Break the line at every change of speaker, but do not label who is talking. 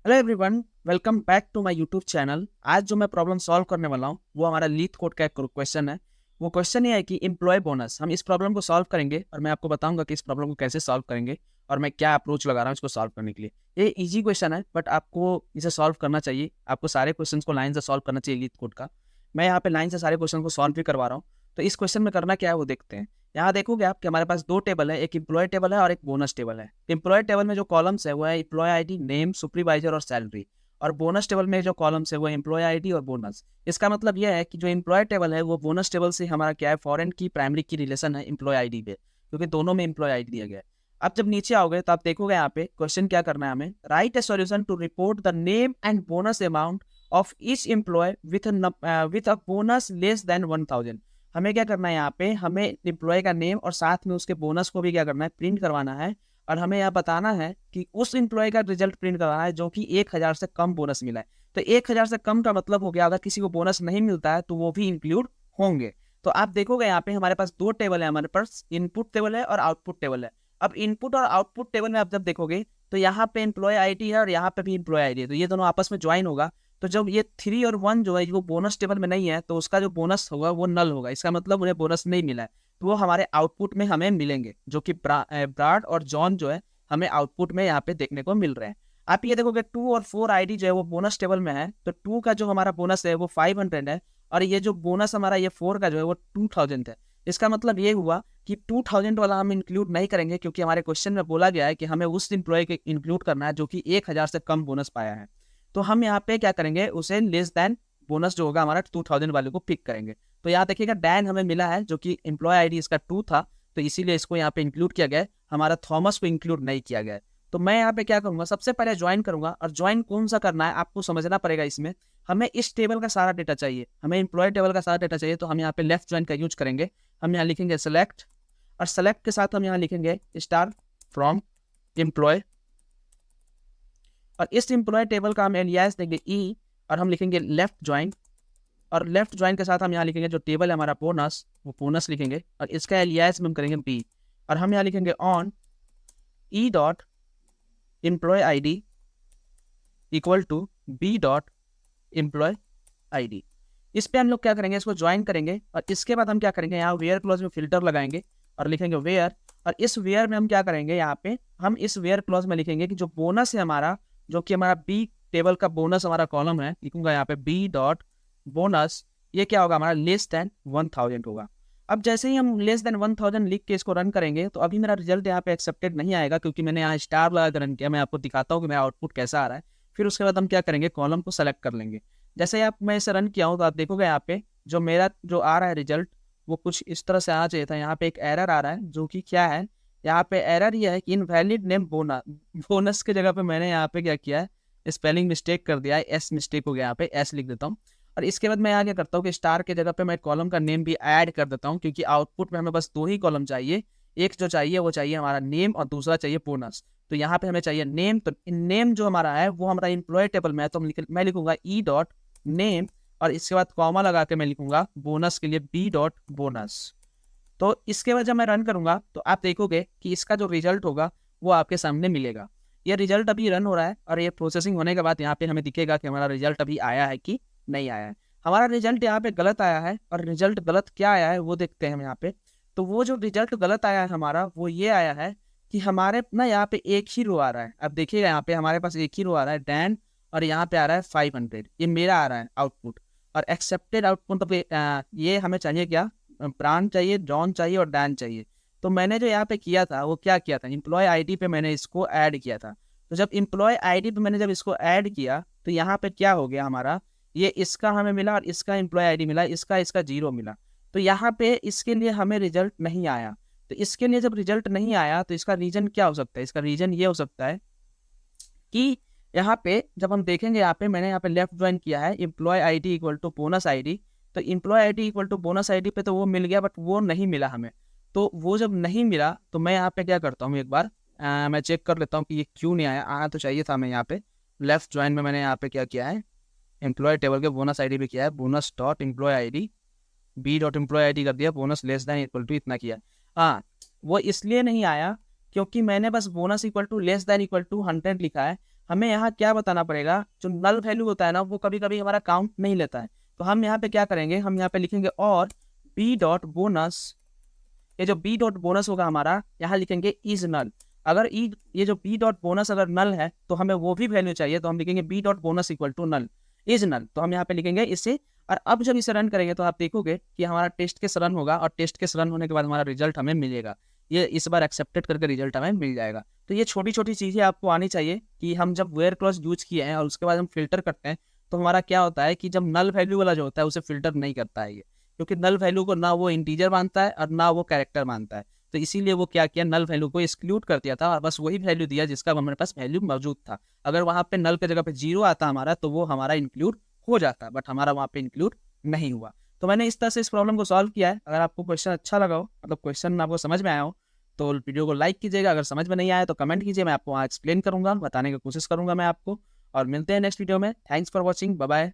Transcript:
Hello everyone, welcome back to my YouTube channel. आज जो मैं प्रॉब्लम सॉल्व करने वाला हूँ वो हमारा लीथ कोड का एक क्वेश्चन है। वो क्वेश्चन ये है कि एम्प्लॉय बोनस। हम इस प्रॉब्लम को सॉल्व करेंगे और मैं आपको बताऊंगा कि इस प्रॉब्लम को कैसे सॉल्व करेंगे और मैं क्या अप्रोच लगा रहा हूँ इसको सॉल्व करने के लिए। ये इजी क्वेश्चन है बट आपको इसे सॉल्व करना चाहिए। आपको सारे क्वेश्चन को लाइन से सॉल्व करना चाहिए लीथ कोड का। मैं यहाँ पे लाइन से सारे क्वेश्चन को सॉल्व भी करवा रहा हूँ। तो इस क्वेश्चन में करना क्या है वो देखते हैं। यहाँ देखोगे आप कि हमारे पास दो टेबल है, एक एम्प्लॉय टेबल है और एक बोनस टेबल है। एम्प्लॉय टेबल में जो कॉलम्स है वो है एम्प्लॉय आईडी, नेम, सुपरवाइजर और सैलरी। और बोनस टेबल में जो कॉलम्स है वो एम्प्लॉय आईडी और बोनस। इसका मतलब यह है कि जो एम्प्लॉय टेबल है वो बोनस टेबल से हमारा क्या है, फॉरेन की प्राइमरी की रिलेशन है एम्प्लॉय आईडी पे, क्योंकि दोनों में एम्प्लॉय आईडी दिया गया है। अब जब नीचे आओगे तो आप देखोगे यहाँ पे क्वेश्चन क्या करना है हमें। Write a solution to report the name and bonus amount of each employee with a bonus less than 1000। हमें क्या करना है यहाँ पे, हमें एम्प्लॉय का नेम और साथ में उसके बोनस को भी क्या करना है, प्रिंट करवाना है। और हमें यह बताना है कि उस एम्प्लॉय का रिजल्ट प्रिंट करवाना है जो कि 1000 से कम बोनस मिला है। तो 1000 से कम का मतलब हो गया अगर किसी को बोनस नहीं मिलता है तो वो भी इंक्लूड होंगे। तो आप देखोगे यहाँ पे हमारे पास दो टेबल है, हमारे पास इनपुट टेबल है और आउटपुट टेबल है। अब इनपुट और आउटपुट टेबल में आप जब देखोगे तो यहाँ पे एम्प्लॉय आईडी है और यहाँ पे भी एम्प्लॉय आईडी है, तो ये दोनों आपस में ज्वाइन होगा। तो जब ये 3 और 1 जो है वो बोनस टेबल में नहीं है तो उसका जो बोनस होगा वो नल होगा। इसका मतलब उन्हें बोनस नहीं मिला है, तो वो हमारे आउटपुट में हमें मिलेंगे, जो कि ब्राड और जॉन जो है हमें आउटपुट में यहाँ पे देखने को मिल रहे हैं। आप ये देखोगे 2 और 4 आईडी जो है वो बोनस टेबल में है, तो 2 का जो हमारा बोनस है वो 500 है और ये जो बोनस हमारा ये 4 का जो है वो 2000 है। इसका मतलब ये हुआ कि 2000 वाला हम इंक्लूड नहीं करेंगे, क्योंकि हमारे क्वेश्चन में बोला गया है कि हमें उस एम्प्लॉय के इंक्लूड करना है जो कि 1000 से कम बोनस पाया है। तो हम यहाँ पे क्या करेंगे, उसे लेस देन बोनस जो होगा हमारा 2000 वाले को पिक करेंगे। तो यहाँ देखिएगा डैन हमें मिला है जो कि एम्प्लॉय आईडी इसका 2 था, तो इसीलिए इसको यहाँ पे इंक्लूड किया गया है, हमारा थॉमस को इंक्लूड नहीं किया गया है। तो मैं यहाँ पे क्या करूंगा, सबसे पहले ज्वाइन करूंगा। और ज्वाइन कौन सा करना है आपको समझना पड़ेगा। इसमें हमें इस टेबल का सारा डेटा चाहिए, हमें एम्प्लॉय टेबल का सारा डेटा चाहिए, तो हम यहाँ पे लेफ्ट ज्वाइन का यूज करेंगे। हम यहाँ लिखेंगे सेलेक्ट और सेलेक्ट के साथ हम यहाँ लिखेंगे स्टार फ्रॉम एम्प्लॉय। और इस एम्प्लॉय टेबल का हम एलियास देंगे ई और हम लिखेंगे लेफ्ट ज्वाइन। और लेफ्ट ज्वाइन के साथ हम यहाँ लिखेंगे जो टेबल है हमारा बोनस, वो बोनस लिखेंगे और इसका एलियास में हम करेंगे बी। और हम यहाँ लिखेंगे on E dot employee ID equal to B dot employee ID. इस पे हम लोग क्या करेंगे, इसको ज्वाइन करेंगे और इसके बाद हम क्या करेंगे, यहाँ वेयर क्लॉज में फिल्टर लगाएंगे और लिखेंगे वेयर। और इस वेयर में हम क्या करेंगे, यहाँ पे हम इस वेयर क्लॉज में लिखेंगे कि जो बोनस है हमारा, जो कि हमारा बी टेबल का बोनस हमारा कॉलम है, लिखूंगा यहाँ पे बी डॉट बोनस, ये क्या होगा हमारा लेस देन 1000 होगा। अब जैसे ही हम लेस देन 1000 लिख के इसको रन करेंगे तो अभी मेरा रिजल्ट यहाँ पे एक्सेप्टेड नहीं आएगा, क्योंकि मैंने यहाँ स्टार लगा कर रन किया। मैं आपको दिखाता हूँ कि मेरा आउटपुट कैसा आ रहा है। फिर उसके बाद हम क्या करेंगे, कॉलम को सेलेक्ट कर लेंगे। जैसे आप मैं इसे रन किया हूँ तो आप देखोगे यहाँ पे जो मेरा जो आ रहा है रिजल्ट वो कुछ इस तरह से आना चाहिए था। यहाँ पे एक एरर आ रहा है जो कि क्या है, यहाँ पे एरर ये है कि इनवैलिड नेम बोनस। बोनस के जगह पे मैंने यहाँ पे क्या किया है, स्पेलिंग मिस्टेक कर दिया है, एस मिस्टेक हो गया, यहाँ पे एस लिख देता हूँ। और इसके बाद मैं यहाँ क्या करता हूँ कि स्टार के जगह पे मैं कॉलम का नेम भी ऐड कर देता हूँ, क्योंकि आउटपुट में हमें बस 2 ही कॉलम चाहिए। एक जो चाहिए वो चाहिए हमारा नेम और दूसरा चाहिए बोनस। तो यहाँ पे हमें चाहिए नेम, तो नेम जो हमारा है वो हमारा एम्प्लॉय टेबल में है, तो मैं लिखूंगा ई डॉट नेम और इसके बाद कॉमा लगा के मैं लिखूंगा बोनस के लिए बी डॉट बोनस। तो इसके बाद जब मैं रन करूंगा तो आप देखोगे कि इसका जो रिजल्ट होगा वो आपके सामने मिलेगा। ये रिजल्ट अभी रन हो रहा है और ये प्रोसेसिंग होने के बाद यहाँ पे हमें दिखेगा कि हमारा रिजल्ट अभी आया है कि नहीं आया है। हमारा रिजल्ट यहाँ पे गलत आया है, और रिजल्ट गलत क्या आया है वो देखते हैं हम यहाँ पे। तो वो जो रिजल्ट गलत आया है हमारा वो ये आया है कि हमारे ना यहाँ पे एक ही रो आ रहा है। अब देखिएगा यहाँ पे हमारे पास एक ही रो आ रहा है डैन, और यहाँ पे आ रहा है 500, ये मेरा आ रहा है आउटपुट। और एक्सेप्टेड आउटपुट मतलब ये हमें चाहिए क्या, ब्रांड चाहिए, जॉन चाहिए और डैन चाहिए। तो मैंने जो यहाँ पे किया था वो क्या किया था, एम्प्लॉय आईडी पे मैंने इसको ऐड किया था। तो जब एम्प्लॉय आईडी पे मैंने जब इसको ऐड किया तो यहाँ पे क्या हो गया हमारा, ये इसका हमें मिला और इसका एम्प्लॉय आईडी मिला, इसका इसका 0 मिला। तो यहाँ पे इसके लिए हमें रिजल्ट नहीं आया। तो इसके लिए जब रिजल्ट नहीं आया तो इसका रीजन क्या हो सकता है, इसका रीजन ये हो सकता है कि यहाँ पे जब हम देखेंगे, यहाँ पे मैंने यहाँ पे लेफ्ट ज्वाइन किया है employ ID equal to bonus ID. तो employ ID equal to bonus ID पे तो वो मिल गया, बट वो नहीं मिला हमें। तो वो जब नहीं मिला तो मैं यहाँ पे क्या करता हूँ, एक बार मैं चेक कर लेता हूँ कि ये क्यों नहीं आया। आना तो चाहिए था। मैं यहाँ पे लेफ्ट ज्वाइन में मैंने यहाँ पे क्या किया है, एम्प्लॉय टेबल के बोनस आईडी पे किया है bonus dot employee ID B dot employee ID कर दिया, bonus less than equal to इतना किया। हाँ, वो इसलिए नहीं आया क्योंकि मैंने बस bonus equal to less than equal to 100 लिखा है। हमें यहाँ क्या बताना पड़ेगा, जो नल वैल्यू होता है ना वो कभी कभी हमारा काउंट नहीं लेता है। तो हम यहाँ पे क्या करेंगे, हम यहाँ पे लिखेंगे और बी डॉट बोनस, ये जो बी डॉट बोनस होगा हमारा, यहाँ लिखेंगे इज नल। अगर ई ये जो बी डॉट बोनस अगर नल है तो हमें वो भी वैल्यू चाहिए, तो हम लिखेंगे B dot bonus equal to null is null. तो हम यहाँ पे लिखेंगे इसे। और अब जब इसे रन करेंगे तो आप देखोगे कि हमारा टेस्ट केस रन होगा, और टेस्ट केस रन होने के बाद हमारा रिजल्ट हमें मिलेगा। ये इस बार एक्सेप्टेड करके रिजल्ट हमें मिल जाएगा। तो ये छोटी छोटी चीज़ें आपको आनी चाहिए कि हम जब वेयर क्लॉज यूज किए हैं और उसके बाद हम फिल्टर करते हैं, तो हमारा क्या होता है कि जब नल वैल्यू वाला जो होता है उसे फिल्टर नहीं करता है ये, क्योंकि नल वैल्यू को ना वो इंटीजर मानता है और ना वो कैरेक्टर मानता है। तो इसीलिए वो क्या किया, नल वैल्यू को एक्सक्लूड कर दिया था और बस वही वैल्यू दिया जिसका हमारे पास वैल्यू मौजूद था। अगर वहाँ पे नल की जगह पे 0 आता हमारा तो वो हमारा इंक्लूड हो जाता, बट हमारा वहाँ पे इंक्लूड नहीं हुआ। तो मैंने इस तरह से इस प्रॉब्लम को सॉल्व किया है। अगर आपको क्वेश्चन अच्छा लगा हो, मतलब क्वेश्चन आपको समझ में आया हो, तो वीडियो को लाइक कीजिएगा। अगर समझ में नहीं आया तो कमेंट कीजिए, मैं आपको वहाँ एक्सप्लेन करूंगा, बताने की कोशिश करूंगा मैं आपको। और मिलते हैं नेक्स्ट वीडियो में। Thanks for watching, bye bye.